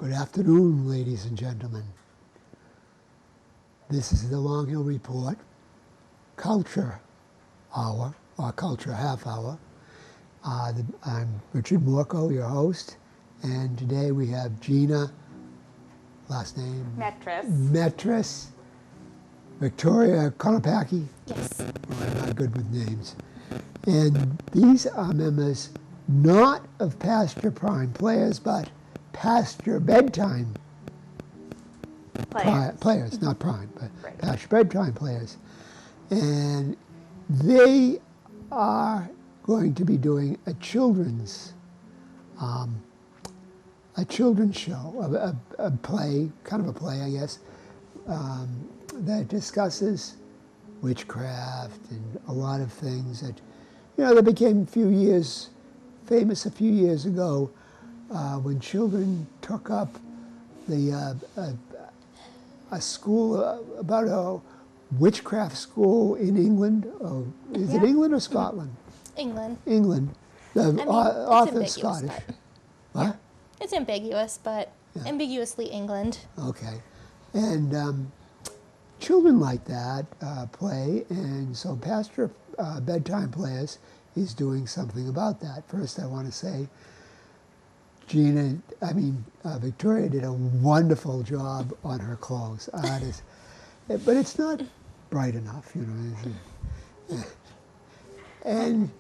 Good afternoon, ladies and gentlemen. This is the Long Hill Report, Culture Hour, or Culture Half Hour. I'm Richard Morco, your host, and today we have Gina, last name? Metris. Victoria Konopacki. Yes. Oh, I'm not good with names. And these are members not of Past Your Prime players, but Past Your Bedtime players, not Prime, but Right. Past Your Bedtime players. And they are going to be doing a children's show, a play, kind of a play, I guess, that discusses witchcraft and a lot of things that, that became famous a few years ago when children took up a school, about a witchcraft school in England. Is it England or Scotland? England. England. The author is Scottish. What? It's ambiguous, but ambiguously England. Okay. And children like that play, and so Pastor Bedtime Players is doing something about that. First, I want to say Victoria did a wonderful job on her clothes. But it's not bright enough, And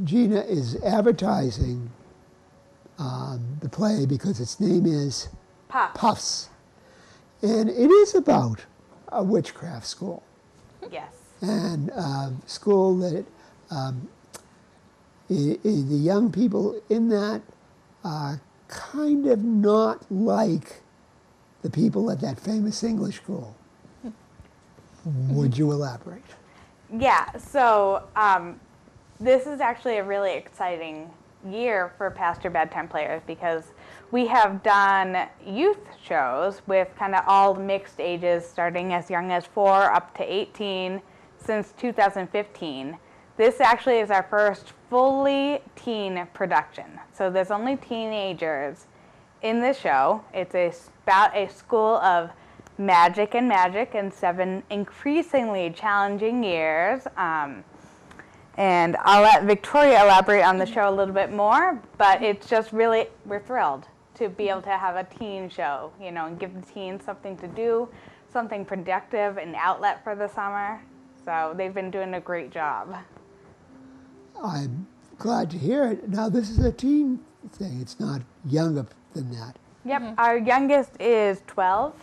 Gina is advertising the play because its name is Puffs. And it is about a witchcraft school. Yes. And school that the young people in that are kind of not like the people at that famous English school. Would you elaborate? Yeah, so this is actually a really exciting year for Past Your Bedtime Players because we have done youth shows with kind of all mixed ages, starting as young as 4 up to 18 since 2015. This actually is our first fully teen production. So there's only teenagers in the show. It's about a school of magic and 7 increasingly challenging years. And I'll let Victoria elaborate on the show a little bit more, but it's just really, we're thrilled to be able to have a teen show, and give the teens something to do, something productive, an outlet for the summer. So they've been doing a great job. I'm glad to hear it. Now, this is a teen thing. It's not younger than that. Yep. Mm-hmm. Our youngest is 12,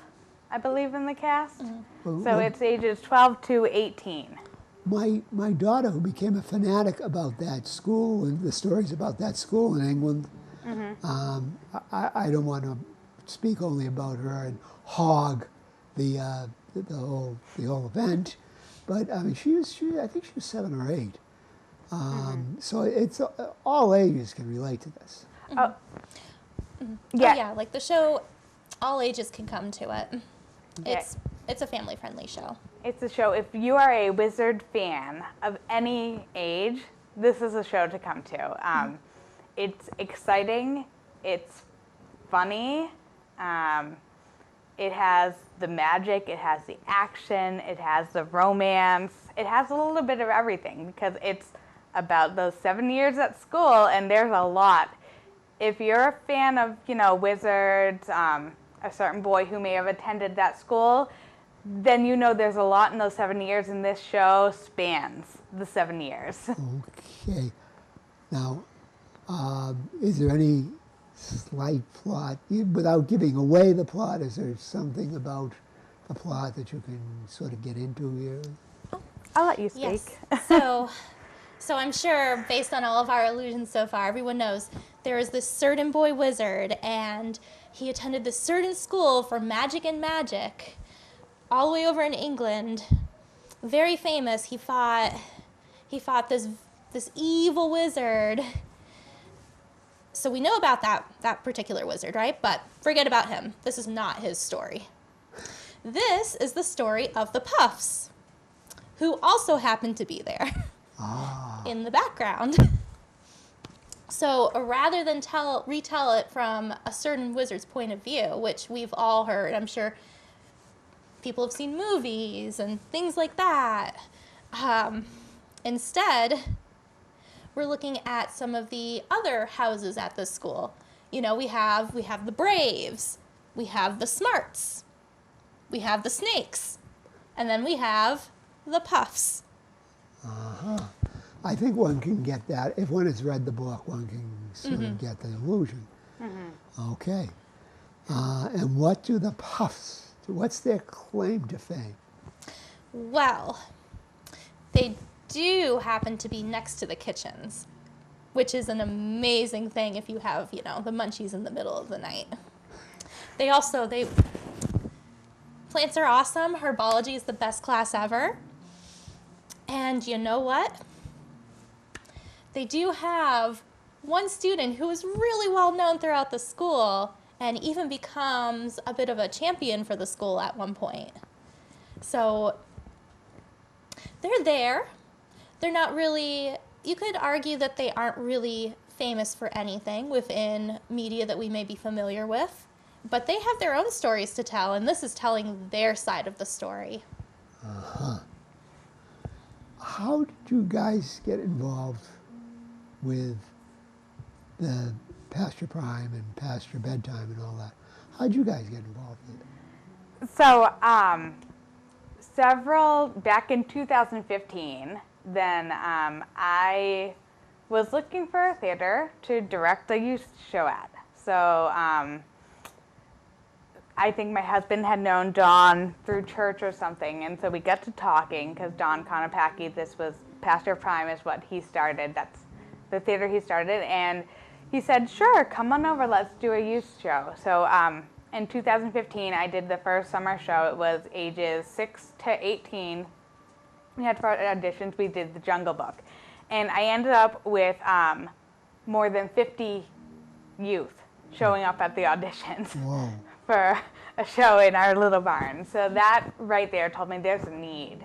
I believe, in the cast. Mm-hmm. So it's ages 12 to 18. My daughter, who became a fanatic about that school and the stories about that school in England, I don't want to speak only about her and hog the whole event, but I think she was 7 or 8. So it's all ages can relate to this. Oh, yeah. Oh, yeah, like the show, all ages can come to it. It's a family-friendly show. It's a show, if you are a Wizard fan of any age, this is a show to come to. It's exciting, it's funny, it has the magic, it has the action, it has the romance, it has a little bit of everything because it's about those 7 years at school, and there's a lot. If you're a fan of, wizards, a certain boy who may have attended that school, then there's a lot in those 7 years, and this show spans the 7 years. Okay. Now, is there any slight plot, without giving away the plot, is there something about the plot that you can sort of get into here? I'll let you speak. Yes. So I'm sure, based on all of our allusions so far, everyone knows there is this certain boy wizard, and he attended this certain school for magic and magic, all the way over in England. Very famous. He fought this evil wizard. So we know about that particular wizard, right? But forget about him. This is not his story. This is the story of the Puffs, who also happen to be there in the background. So rather than retell it from a certain wizard's point of view, which we've all heard, I'm sure people have seen movies and things like that, instead, we're looking at some of the other houses at the school. You know, we have the Braves, we have the Smarts, we have the Snakes, and then we have the Puffs. I think one can get that. If one has read the book, one can sort of get the illusion. Okay. And what do the Puffs do? What's their claim to fame? Well, they do happen to be next to the kitchens, which is an amazing thing if you have, you know, the munchies in the middle of the night. Plants are awesome. Herbology is the best class ever. And you know what? They do have one student who is really well known throughout the school and even becomes a bit of a champion for the school at one point. So they're there. They're not really, you could argue that they aren't really famous for anything within media that we may be familiar with, but they have their own stories to tell, and this is telling their side of the story. How did you guys get involved with the Past Your Prime and Past Your Bedtime and all that? How did you guys get involved with it? So, back in 2015, then I was looking for a theater to direct a youth show at. So, I think my husband had known Don through church or something, and so we got to talking because Don Konopacki, this was Pastor Prime is what he started. That's the theater he started, and he said, "Sure, come on over. Let's do a youth show." So in 2015, I did the first summer show. It was ages 6 to 18. We had for auditions. We did The Jungle Book, and I ended up with more than 50 youth showing up at the auditions. Whoa. For a show in our little barn. So that right there told me there's a need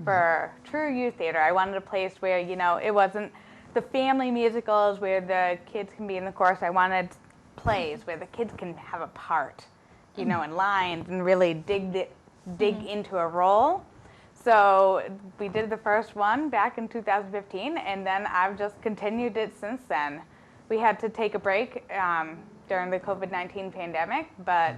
for true youth theater. I wanted a place where, you know, it wasn't the family musicals where the kids can be in the chorus. I wanted plays where the kids can have a part, you know, in lines and really dig into a role. So we did the first one back in 2015, and then I've just continued it since then. We had to take a break during the COVID-19 pandemic, but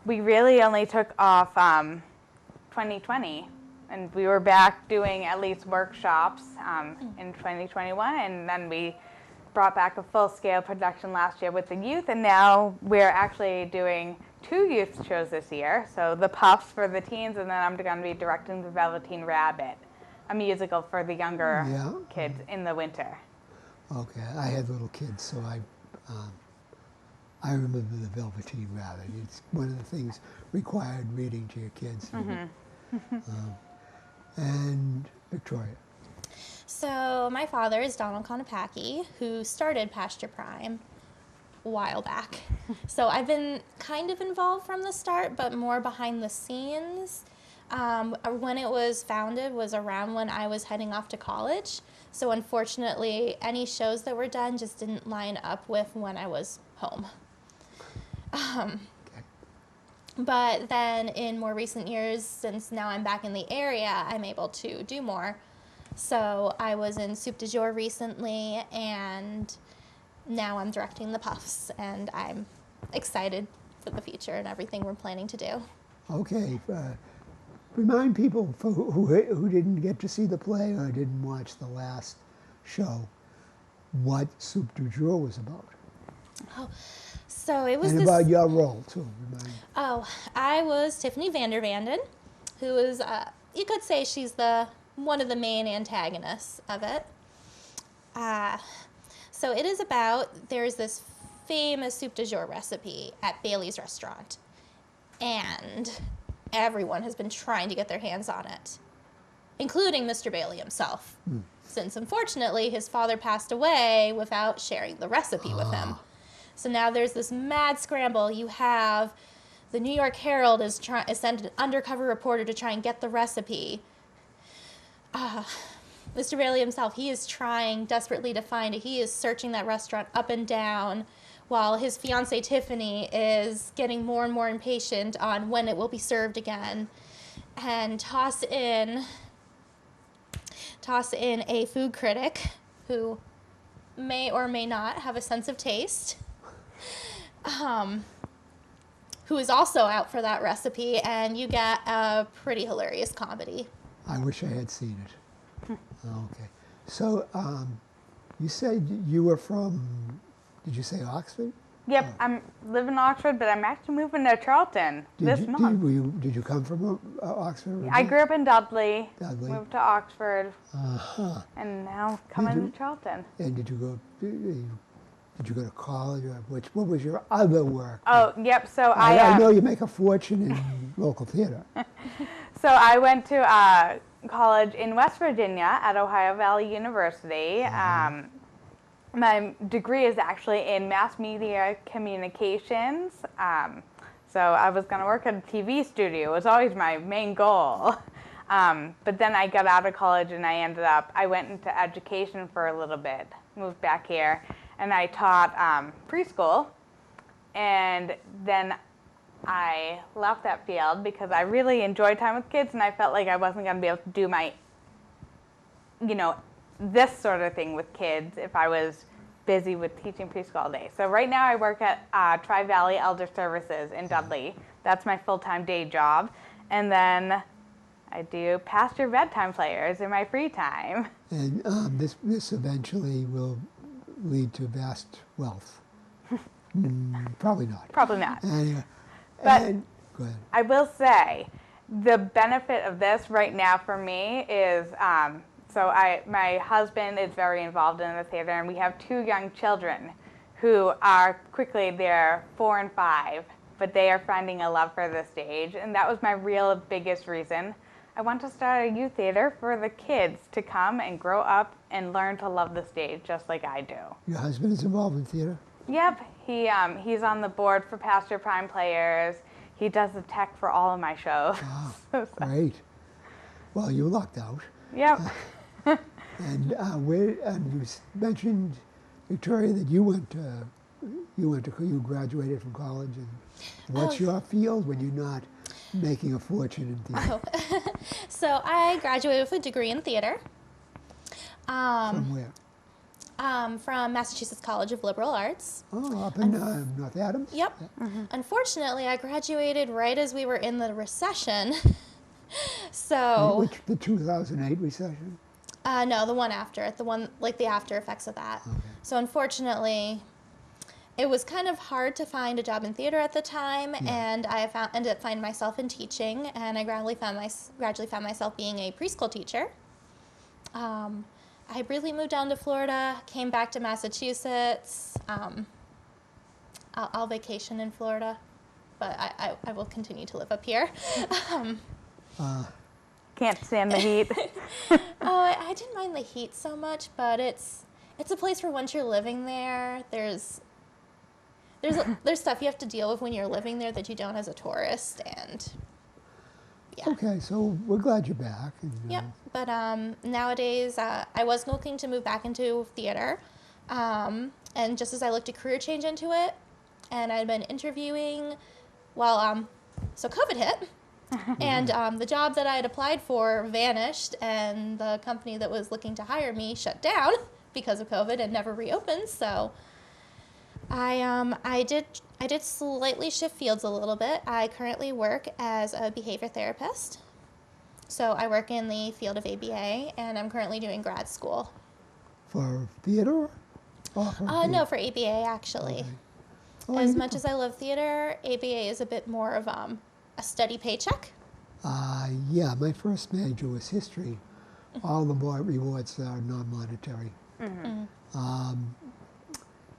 we really only took off 2020, and we were back doing at least workshops in 2021, and then we brought back a full-scale production last year with the youth, and now we're actually doing 2 youth shows this year, so The Puffs for the teens, and then I'm going to be directing The Velveteen Rabbit, a musical for the younger kids in the winter. Okay, I had little kids, so I remember The Velveteen Rabbit. It's one of the things required reading to your kids. And Victoria. So my father is Donald Konopacki, who started Pasture Prime a while back. So I've been kind of involved from the start, but more behind the scenes. When it was founded was around when I was heading off to college. So unfortunately, any shows that were done just didn't line up with when I was home. But then in more recent years, since now I'm back in the area, I'm able to do more. So I was in Soup du Jour recently, and now I'm directing The Puffs, and I'm excited for the future and everything we're planning to do. Okay, remind people who didn't get to see the play or didn't watch the last show what Soup du Jour was about. Oh, so it was and about your role, too. Remind. Oh, I was Tiffany Vandervanden, who is, you could say she's one of the main antagonists of it. So it is about, there's this famous soup du jour recipe at Bailey's restaurant, and everyone has been trying to get their hands on it, including Mr. Bailey himself, since unfortunately his father passed away without sharing the recipe with him. So now there's this mad scramble. You have the New York Herald is sent an undercover reporter to try and get the recipe. Mr. Bailey himself, he is trying desperately to find it. He is searching that restaurant up and down, while his fiancee Tiffany is getting more and more impatient on when it will be served again. And toss in a food critic who may or may not have a sense of taste, who is also out for that recipe, and you get a pretty hilarious comedy. I wish I had seen it. Okay. So you said you were from, did you say Oxford? Yep, I live in Oxford, but I'm actually moving to Charlton this month. Did you come from Oxford? I grew up in Dudley, Dudley. moved to Oxford, Uh-huh. and now coming to Charlton. And did you go to college, or what was your other work? Oh, yep. So I know you make a fortune in local theater. So I went to college in West Virginia at Ohio Valley University. My degree is actually in mass media communications. So I was going to work at a TV studio. It was always my main goal. But then I got out of college and I went into education for a little bit, moved back here, and I taught preschool. And then I left that field because I really enjoyed time with kids, and I felt like I wasn't going to be able to do my, this sort of thing with kids if I was busy with teaching preschool all day. So right now I work at Tri-Valley Elder Services in Dudley. That's my full-time day job. And then I do pasture bedtime players in my free time. And this eventually will lead to vast wealth. Probably not. Probably not. Anyway, But go ahead. I will say the benefit of this right now for me is my husband is very involved in the theater, and we have 2 young children who are they're 4 and 5, but they are finding a love for the stage, and that was my real biggest reason. I want to start a youth theater for the kids to come and grow up and learn to love the stage just like I do. Your husband is involved in theater? Yep, he's on the board for Pastor Prime Players. He does the tech for all of my shows. Wow, great. Well, you lucked out. Yep. And you mentioned, Victoria, that you graduated from college. And what's your field when you're not making a fortune in theater? So I graduated with a degree in theater. From where? From Massachusetts College of Liberal Arts. Oh, up in North Adams? Yep. Mm-hmm. Unfortunately, I graduated right as we were in the recession. So. The 2008 recession? No, the one after, the after effects of that. Okay. So unfortunately, it was kind of hard to find a job in theater at the time, and I ended up finding myself in teaching, and I gradually found myself being a preschool teacher. I briefly moved down to Florida, came back to Massachusetts. I'll vacation in Florida, but I will continue to live up here. Can't stand the heat. I didn't mind the heat so much, but it's a place where once you're living there, there's stuff you have to deal with when you're living there that you don't as a tourist, and yeah. Okay, so we're glad you're back. And, Yep, but nowadays I was looking to move back into theater, and just as I looked to career change into it, and I'd been interviewing, so COVID hit. And the job that I had applied for vanished, and the company that was looking to hire me shut down because of COVID and never reopened. So I did slightly shift fields a little bit. I currently work as a behavior therapist. So I work in the field of ABA, and I'm currently doing grad school. For theater? No, for ABA actually. Okay. Oh, As much as I love theater, ABA is a bit more of a steady paycheck. Yeah, my first major was history. All the rewards are non-monetary. Mm-hmm.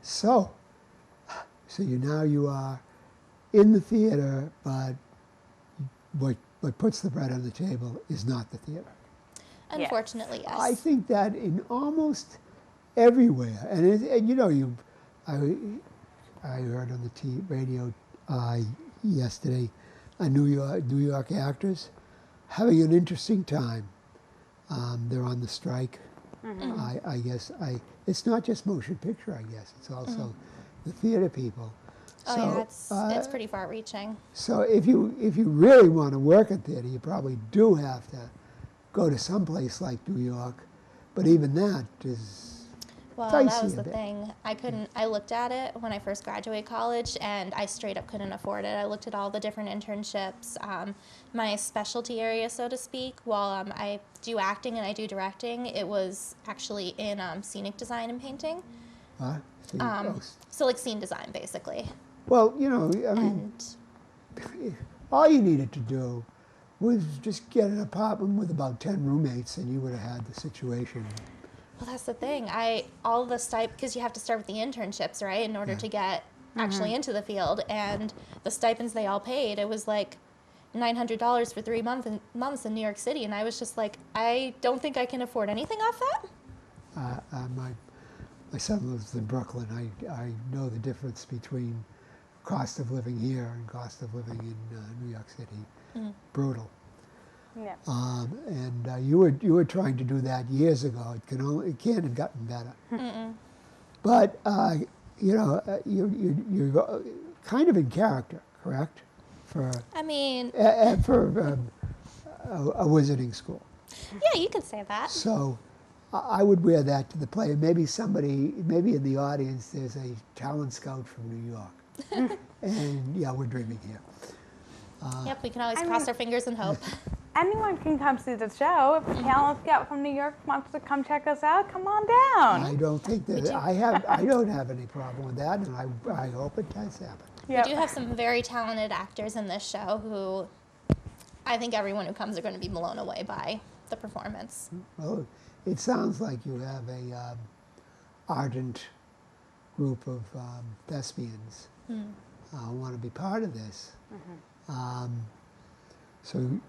So you are in the theater, but what puts the bread on the table is not the theater. Unfortunately, yes. I think that in almost everywhere, I heard on the radio yesterday, New York actors having an interesting time. They're on the strike. I guess it's not just motion picture. I guess it's also the theater people. Oh So, yeah, it's pretty far-reaching. So if you really want to work in theater, you probably do have to go to some place like New York, but even that is Well, dicey that was a the bit. thing. I looked at it when I first graduated college, and I straight up couldn't afford it. I looked at all the different internships. My specialty area, so to speak, while I do acting and I do directing, it was actually in scenic design and painting. Huh? So So like scene design, basically. well, you know, I mean, And all you needed to do was just get an apartment with about 10 roommates, and you would have had the situation. well, that's the thing. All the because you have to start with the internships, right, in order to get actually into the field, and the stipends they all paid. It was like $900 for 3 months in New York City, and I was just like, I don't think I can afford anything off that. My son lives in Brooklyn. I know the difference between cost of living here and cost of living in New York City. Brutal. Yeah. And you were trying to do that years ago. It can't have gotten better. But you know, you're kind of in character, correct? For I mean, for a wizarding school. yeah, you could say that. So I would wear that to the play. And maybe maybe in the audience, there's a talent scout from New York. And yeah, we're dreaming here. Yep, we can always cross our fingers and hope. Anyone can come see the show. If a talent scout from New York wants to come check us out, come on down. I don't think that I don't have any problem with that, and I hope it does happen. Yep. We do have some very talented actors in this show who I think everyone who comes are going to be blown away by the performance. Well, it sounds like you have a ardent group of thespians who want to be part of this. So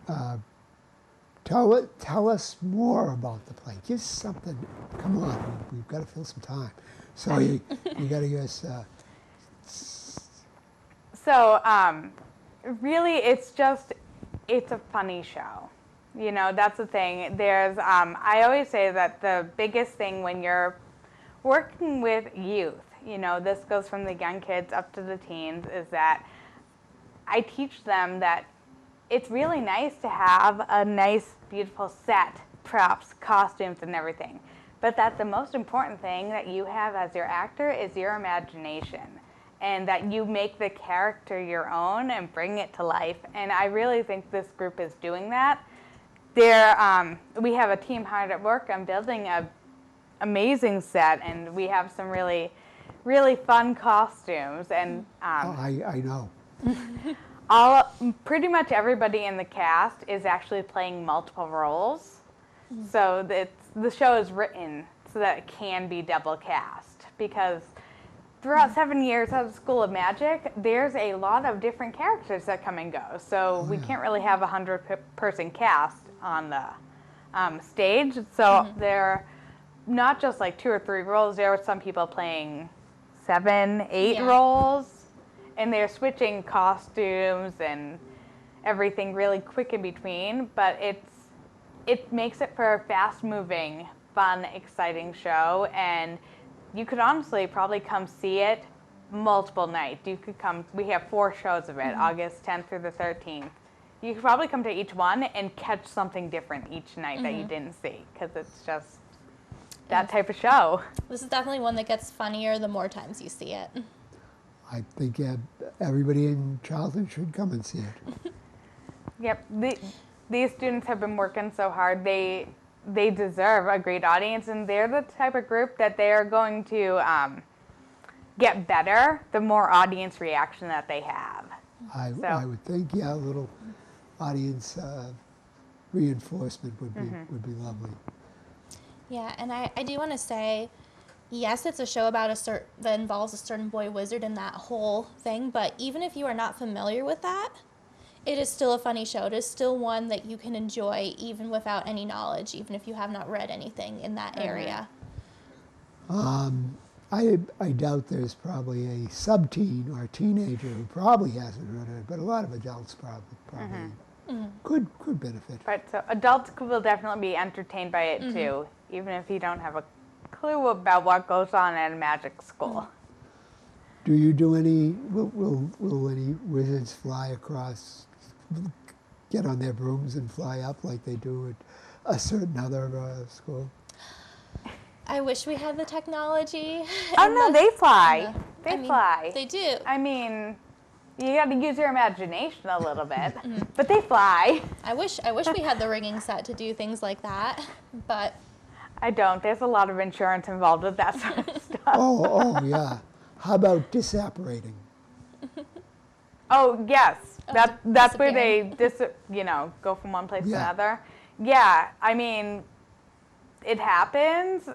tell us more about the play. Just something. Come on, we've got to fill some time. So you got to give us. So, really, it's a funny show. You know, that's the thing. I always say that the biggest thing when you're working with youth, you know, this goes from the young kids up to the teens, is that I teach them that it's really nice to have a nice, beautiful set, props, costumes, and everything. But that the most important thing that you have as your actor is your imagination, and that you make the character your own and bring it to life. And I really think this group is doing that. We have a team hard at work on building an amazing set, and we have some really, really fun costumes. And I know. pretty much everybody in the cast is actually playing multiple roles. So the show is written so that it can be double cast, because throughout 7 years at the School of Magic, there's a lot of different characters that come and go. So we can't really have a 100-person cast on the stage. So they're not just like 2 or 3 roles. There are some people playing 7, 8 roles. And they're switching costumes and everything really quick in between, but it makes it for a fast-moving, fun, exciting show, and you could honestly probably come see it multiple nights. You could come. We have 4 shows of it, August 10th through the 13th. You could probably come to each one and catch something different each night that you didn't see, because it's just that type of show. This is definitely one that gets funnier the more times you see it. I think everybody in Charlton should come and see it. Yep. These students have been working so hard. They deserve a great audience, and they're the type of group that they are going to get better the more audience reaction that they have. I would think, a little audience reinforcement would be lovely. Yeah, and I do want to say, yes, it's a show about that involves a certain boy wizard and that whole thing, but even if you are not familiar with that, it is still a funny show. It is still one that you can enjoy even without any knowledge, even if you have not read anything in that area. I doubt there's probably a sub-teen or a teenager who probably hasn't heard of it, but a lot of adults probably could benefit. Right, so adults will definitely be entertained by it too, even if you don't have a clue about what goes on at a magic school. Do you do any? Will any wizards fly across? Get on their brooms and fly up like they do at a certain other school? I wish we had the technology. Oh no, they fly. I They mean, fly. They do. I mean, you got to use your imagination a little bit, but they fly. I wish we had the rigging set to do things like that, but I don't. There's a lot of insurance involved with that sort of stuff. Oh yeah. How about disapparating? Oh yes, that's where they disappearing. go from one place to Yeah. another. Yeah, I mean, it happens.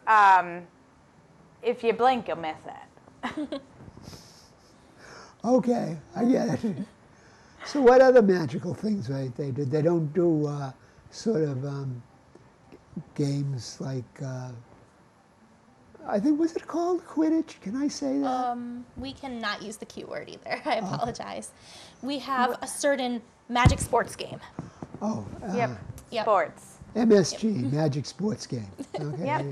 If you blink, you'll miss it. Okay, I get it. So what other magical things they do? They don't do sort of games like, I think, was it called Quidditch? Can I say that? we cannot use the Q word either. I apologize. We have a certain magic sports game. Oh, Yep. Yep. Sports. MSG, Magic Sports Game. Okay. Yep.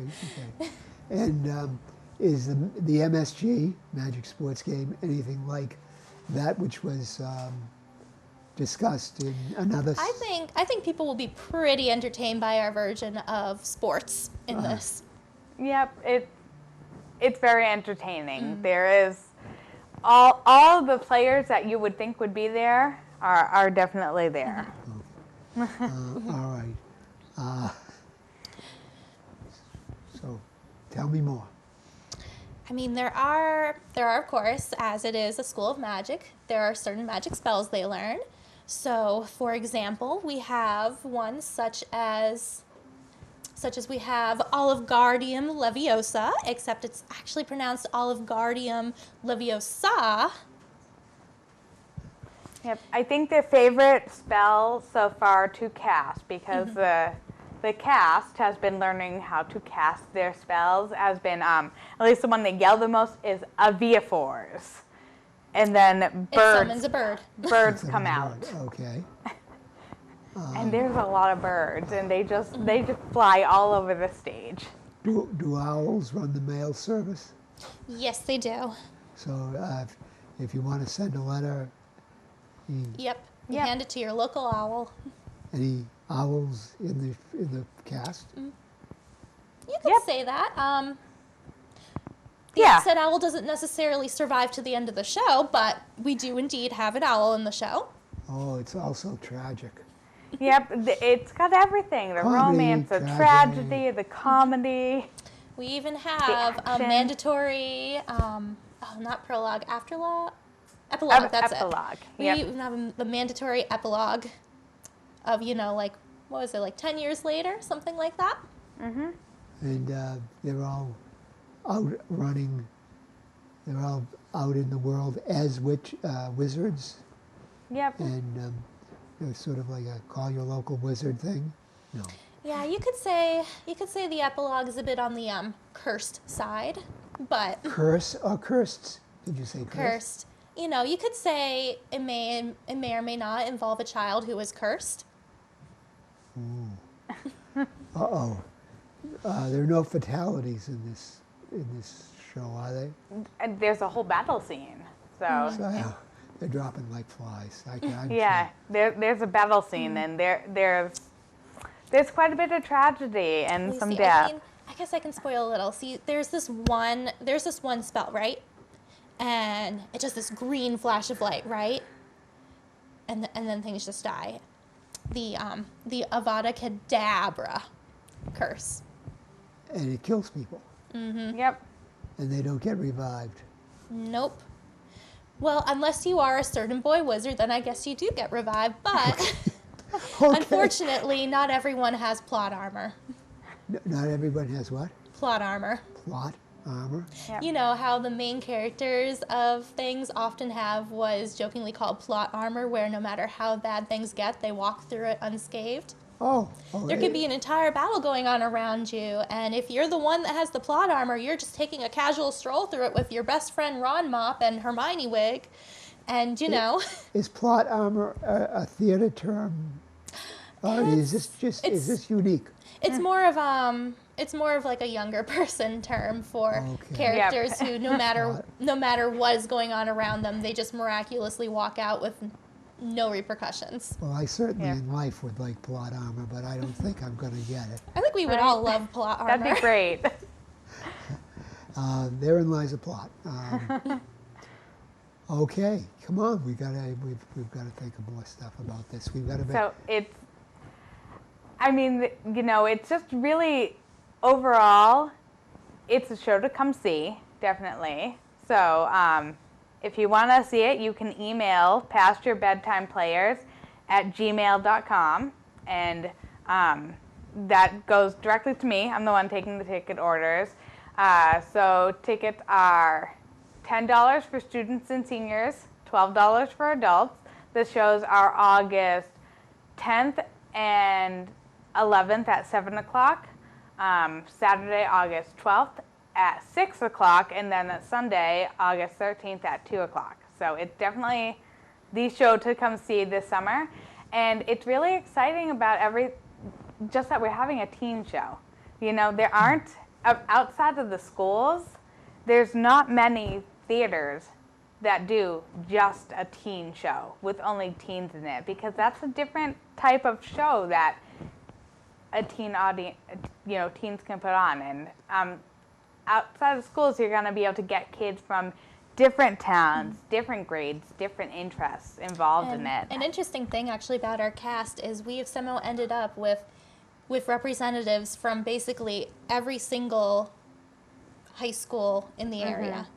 Okay. And is the MSG, Magic Sports Game, anything like that which was discussed in another? I think people will be pretty entertained by our version of sports in this. Yep. It's very entertaining. There is all the players that you would think would be there are definitely there. All right. So, tell me more. I mean, there are of course, as it is a school of magic, there are certain magic spells they learn. So, for example, we have one such as we have Oligardium Leviosa, except it's actually pronounced Oligardium Leviosa. Yep. I think their favorite spell so far to cast, because the cast has been learning how to cast their spells, has been at least the one they yell the most is Aviaphores. And then It summons a bird. birds come out. Okay. And there's a lot of birds, and they just fly all over the stage. Do owls run the mail service? Yes, they do. So if you want to send a letter, Yep. You Yep. hand it to your local owl. any owls in the cast? You could Yep. say that. The Yeah. said owl doesn't necessarily survive to the end of the show, but we do indeed have an owl in the show. Oh, it's also tragic. Yep, it's got everything. The Comedy, romance, the tragedy. tragedy, the comedy. We even have a action. mandatory, not prologue, epilogue, that's epilogue. it. We Yep. even have the mandatory epilogue of, like, what was it, like 10 years later, something like that? And they're all out running. They're all out in the world as wizards, Yep. and they're sort of like a call your local wizard thing. No. Yeah, you could say the epilogue is a bit on the cursed side, but Curse or cursed? Did you say cursed? cursed. You could say it may or may not involve a child who is cursed. Uh-oh. There are no fatalities in this show, are they? And there's a whole battle scene. So, So, they're dropping like flies. I'm yeah, there's a battle scene, and there's quite a bit of tragedy and You some see, death. I guess I can spoil a little. See, there's this one spell, right? And it does this green flash of light, right? And then things just die. The Avada Kedavra curse. And it kills people, Yep. and they don't get revived. Nope. Well, unless you are a certain boy wizard, then I guess you do get revived. But Okay. unfortunately, not everyone has plot armor. Not everyone has what? Plot armor. Plot armor? Yep. You know how the main characters of things often have what is jokingly called plot armor, where no matter how bad things get, they walk through it unscathed. Oh. There could be an entire battle going on around you, and if you're the one that has the plot armor, you're just taking a casual stroll through it with your best friend Ron Mop and Hermione Wig, and Is plot armor a theater term Or is this unique? It's more of like a younger person term for Okay. characters Yep. who no matter what is going on around them, they just miraculously walk out with no repercussions. Well, I certainly Yeah. in life would like plot armor, but I don't think I'm going to get it. I think we would Right. all love plot armor. That'd be great. Therein lies a plot. Okay, come on. We've got to think of more stuff about this. We've got to. So it's, I mean, it's just really, overall, it's a show to come see, definitely. So if you want to see it, you can email pastyourbedtimeplayers@gmail.com, and that goes directly to me. I'm the one taking the ticket orders. So tickets are $10 for students and seniors, $12 for adults. The shows are August 10th and 11th at 7 o'clock, Saturday, August 12th at 6 o'clock, and then Sunday, August 13th at 2 o'clock. So it's definitely the show to come see this summer. And it's really exciting about just that we're having a teen show. There aren't, outside of the schools, there's not many theaters that do just a teen show with only teens in it, because that's a different type of show that a teen audience, teens can put on. And outside of schools, you're going to be able to get kids from different towns, different grades, different interests involved in it. An interesting thing actually about our cast is we have somehow ended up with representatives from basically every single high school in the area.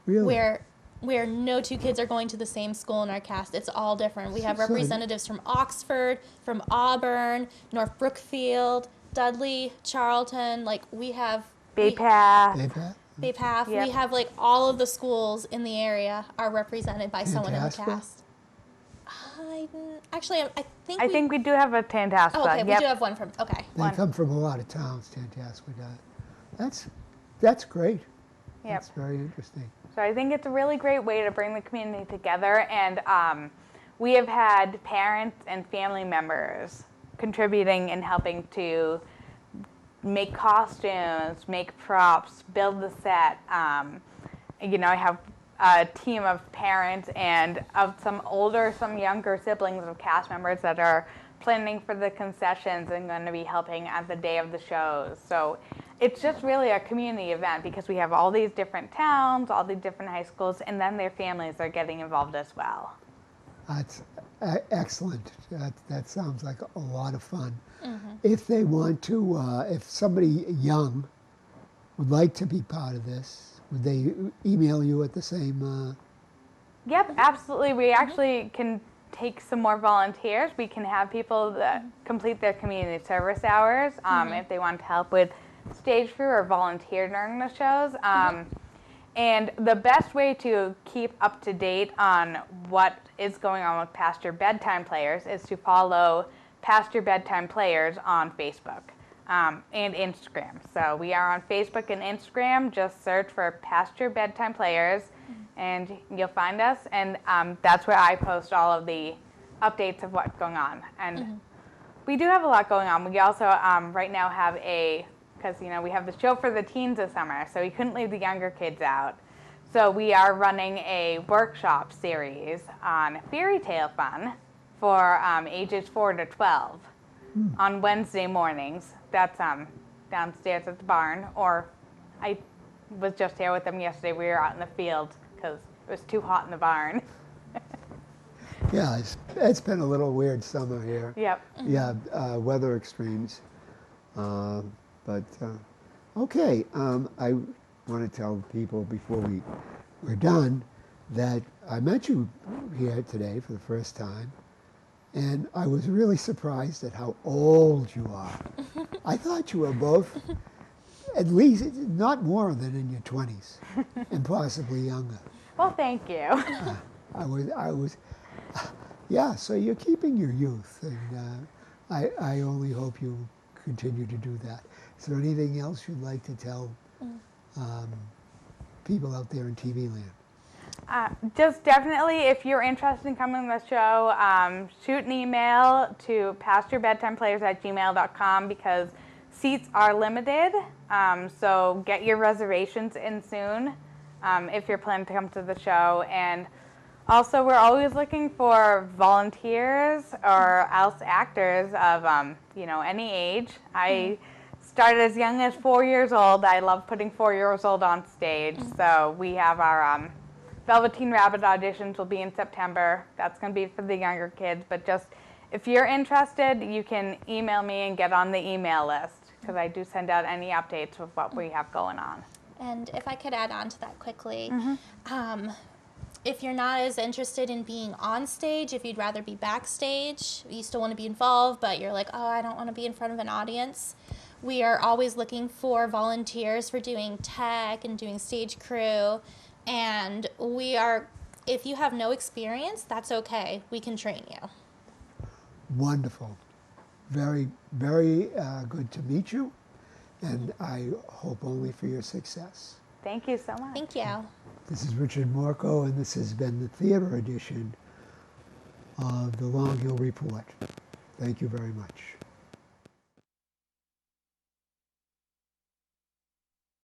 Really? Where no two kids are going to the same school in our cast. It's all different. We have So- representatives from Oxford, from Auburn, North Brookfield, Dudley, Charlton. Like we have Bay Path. They've had? Bay Path. Yep. We have like all of the schools in the area are represented by someone in the Tantascwa? cast. Actually, I think we do have a Tantascwa. Oh, okay, Yep. we do have one from. Okay. They One. come from a lot of towns, Tantascwa does. That's great. Yep. That's very interesting. So I think it's a really great way to bring the community together, and we have had parents and family members contributing and helping to make costumes, make props, build the set. I have a team of parents and of some older, some younger siblings of cast members that are planning for the concessions and going to be helping at the day of the shows. So it's just really a community event because we have all these different towns, all these different high schools, and then their families are getting involved as well. That's excellent. That sounds like a lot of fun. If they want to, if somebody young would like to be part of this, would they email you at the same? Yep, absolutely. We actually can take some more volunteers. We can have people that complete their community service hours if they want to help with stage crew or volunteer during the shows. And the best way to keep up to date on what is going on with Past Your Bedtime Players is to follow Past Your Bedtime Players on Facebook and Instagram. So we are on Facebook and Instagram. Just search for Past Your Bedtime Players and you'll find us. And that's where I post all of the updates of what's going on. And we do have a lot going on. We also right now have because we have the show for the teens this summer, so we couldn't leave the younger kids out. So we are running a workshop series on fairy tale fun for ages 4 to 12 on Wednesday mornings. That's downstairs at the barn, or I was just here with them yesterday. We were out in the field because it was too hot in the barn. Yeah, it's been a little weird summer here. Yep. Yeah, weather extremes. But okay, I want to tell people before we're done that I met you here today for the first time, and I was really surprised at how old you are. I thought you were both at least not more than in your 20s, and possibly younger. Well, thank you. I was, yeah. So you're keeping your youth, and I only hope you continue to do that. Is there anything else you'd like to tell people out there in TV land? Just definitely, if you're interested in coming to the show, shoot an email to pasturebedtimeplayers@gmail.com because seats are limited. So get your reservations in soon if you're planning to come to the show. And also, we're always looking for volunteers or else actors of any age. I started as young as 4 years old. I love putting 4 years old on stage. So we have our Velveteen Rabbit auditions will be in September. That's going to be for the younger kids. But just if you're interested, you can email me and get on the email list because I do send out any updates with what we have going on. And if I could add on to that quickly, if you're not as interested in being on stage, if you'd rather be backstage, you still want to be involved, but you're like, oh, I don't want to be in front of an audience. We are always looking for volunteers for doing tech and doing stage crew. And if you have no experience, that's okay. We can train you. Wonderful. Very, very good to meet you. And I hope only for your success. Thank you so much. Thank you. This is Richard Morco, and this has been the theater edition of the Long Hill Report. Thank you very much.